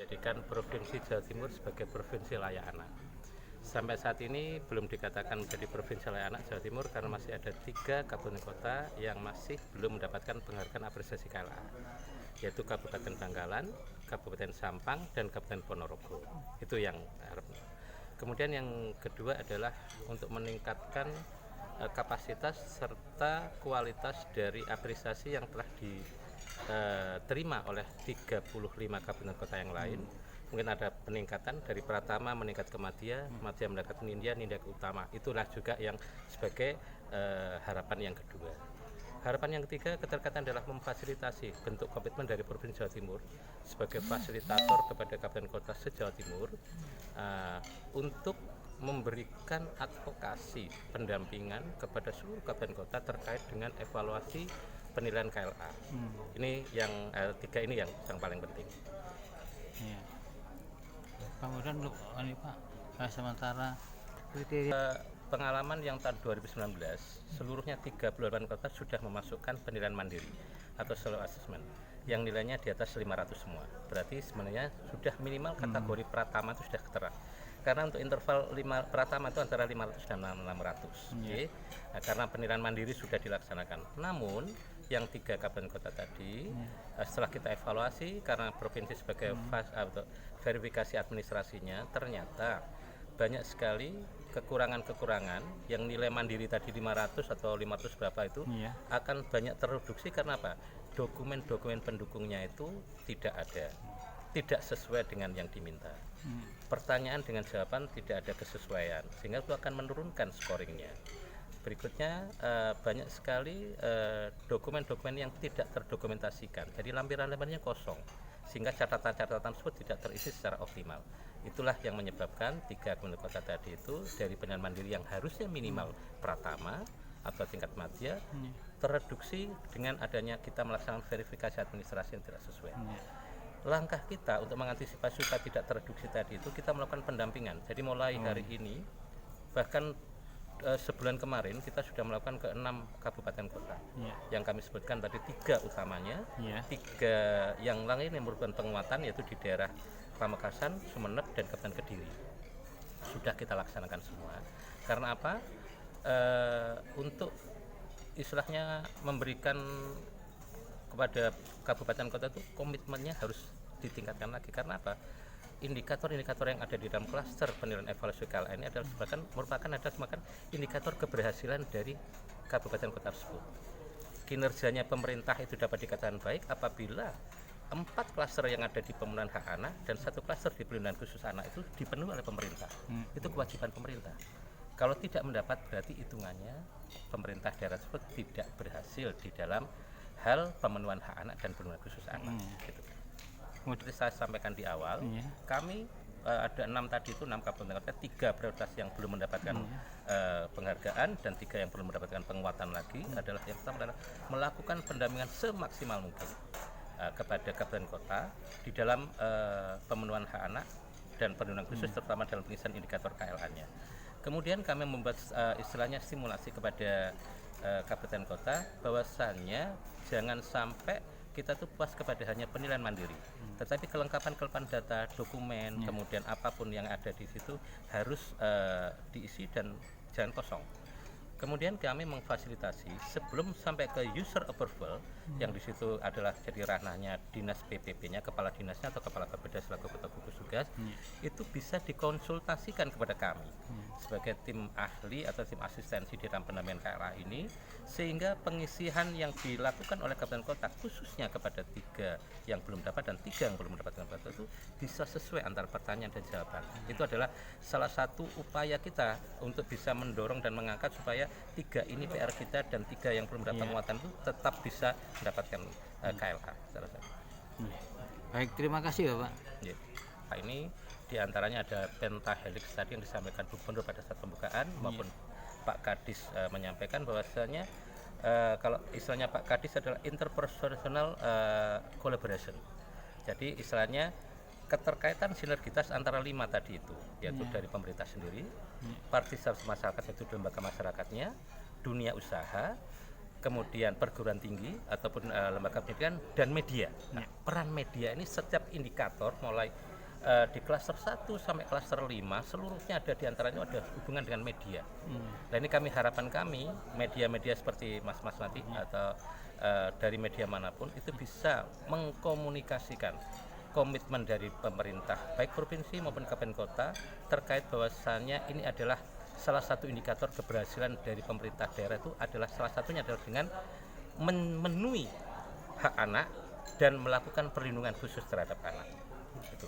menjadikan Provinsi Jawa Timur sebagai Provinsi Layak Anak. Sampai saat ini belum dikatakan menjadi Provinsi Layak Anak Jawa Timur karena masih ada 3 kabupaten kota yang masih belum mendapatkan penghargaan apresiasi KLA, yaitu Kabupaten Bangkalan, Kabupaten Sampang, dan Kabupaten Ponorogo. Itu yang harap. Kemudian yang kedua adalah untuk meningkatkan kapasitas serta kualitas dari apresiasi yang telah diterima oleh 35 kabupaten kota yang lain. Mungkin ada peningkatan dari Pratama meningkat ke Madya, Madya meningkat ke Nindya, Nindya ke Utama. Itulah juga yang sebagai harapan yang kedua. Harapan yang ketiga, keterkaitan adalah memfasilitasi bentuk komitmen dari Provinsi Jawa Timur sebagai fasilitator kepada kabupaten kota se-Jawa Timur untuk memberikan advokasi pendampingan kepada seluruh kabupaten kota terkait dengan evaluasi penilaian KLA. Ini yang tiga ini yang paling penting. Ya. Kemudian ini Pak, sementara kriteria pengalaman yang tahun 2019 seluruhnya 38 kota sudah memasukkan penilaian mandiri atau solo assessment yang nilainya di atas 500 semua. Berarti sebenarnya sudah minimal kategori Pratama itu sudah keterap. Karena untuk interval Pratama itu antara 500 dan 600. Okay? Nah, karena penilaian mandiri sudah dilaksanakan. Namun yang 3 kabupaten kota tadi setelah kita evaluasi karena provinsi sebagai verifikasi administrasinya ternyata banyak sekali kekurangan-kekurangan yang nilai mandiri tadi 500 atau 500 berapa itu akan banyak tereduksi karena apa? Dokumen-dokumen pendukungnya itu tidak ada, tidak sesuai dengan yang diminta. Pertanyaan dengan jawaban tidak ada kesesuaian sehingga itu akan menurunkan scoringnya. Berikutnya banyak sekali dokumen-dokumen yang tidak terdokumentasikan, jadi lampiran-lampirannya kosong sehingga catatan-catatan tersebut tidak terisi secara optimal. Itulah yang menyebabkan 3 kabupaten kota tadi itu dari penilaian mandiri yang harusnya minimal Pratama atau tingkat Madya tereduksi dengan adanya kita melaksanakan verifikasi administrasi yang tidak sesuai. Langkah kita untuk mengantisipasi supaya tidak tereduksi tadi itu kita melakukan pendampingan. Jadi mulai hari ini bahkan sebulan kemarin kita sudah melakukan ke 6 kabupaten kota yang kami sebutkan tadi 3 utamanya, 3 yang lain yang merupakan penguatan yaitu di daerah Pamekasan, Sumeneb, dan Kabupaten Kediri. Sudah kita laksanakan semua. Karena apa? Untuk istilahnya memberikan kepada kabupaten kota itu komitmennya harus ditingkatkan lagi. Karena apa? Indikator-indikator yang ada di dalam klaster penilaian evaluasi KLA ini adalah merupakan indikator keberhasilan dari kabupaten kota tersebut. Kinerjanya pemerintah itu dapat dikatakan baik apabila 4 klaster yang ada di pemenuhan hak anak dan 1 klaster di perlindungan khusus anak itu dipenuhi oleh pemerintah. Itu kewajiban pemerintah. Kalau tidak mendapat berarti hitungannya pemerintah daerah tersebut tidak berhasil di dalam hal pemenuhan hak anak dan perlindungan khusus anak. Gitu. Seperti saya sampaikan di awal, kami ada 6 tadi itu 6 kabupaten kota, 3 prioritas yang belum mendapatkan penghargaan dan 3 yang belum mendapatkan penguatan lagi adalah yang pertama adalah melakukan pendampingan semaksimal mungkin kepada kabupaten kota di dalam pemenuhan hak anak dan perlindungan khusus terutama dalam pengisian indikator KLA-nya. Kemudian kami membuat istilahnya stimulasi kepada kabupaten kota bahwasannya jangan sampai kita tuh puas kepada hanya penilaian mandiri, tetapi kelengkapan data, dokumen, kemudian apapun yang ada di situ harus diisi dan jangan kosong. Kemudian kami memfasilitasi sebelum sampai ke user approval yang di situ adalah jadi ranahnya dinas PPP-nya, kepala dinasnya atau kepala bapeda selaku ketua gugus tugas, itu bisa dikonsultasikan kepada kami sebagai tim ahli atau tim asistensi di dalam pendampingan KLA ini, sehingga pengisian yang dilakukan oleh kabupaten kota khususnya kepada 3 yang belum dapat dan 3 yang belum mendapatkan itu bisa sesuai antara pertanyaan dan jawaban. Itu adalah salah satu upaya kita untuk bisa mendorong dan mengangkat supaya 3 ini PR kita dan 3 yang belum mendapat penguatan itu tetap bisa mendapatkan KLA. Baik, terima kasih Bapak. Pak, ini diantaranya ada pentahelix tadi yang disampaikan Gubernur pada saat pembukaan maupun Pak Kadis menyampaikan bahwasanya kalau istilahnya Pak Kadis adalah interpersonal collaboration. Jadi istilahnya keterkaitan sinergitas antara 5 tadi itu, yaitu dari pemerintah sendiri, partisipasi masyarakat yaitu lembaga masyarakatnya, dunia usaha, kemudian perguruan tinggi ataupun lembaga pendidikan dan media. Nah, peran media ini setiap indikator mulai di klaster 1 sampai klaster 5 seluruhnya ada diantaranya ada hubungan dengan media. Nah ini harapan kami media-media seperti Mas nanti atau dari media manapun itu bisa mengkomunikasikan komitmen dari pemerintah baik provinsi maupun kabupaten kota terkait bahwasannya ini adalah salah satu indikator keberhasilan dari pemerintah daerah itu adalah salah satunya adalah dengan memenuhi hak anak dan melakukan perlindungan khusus terhadap anak. Itu.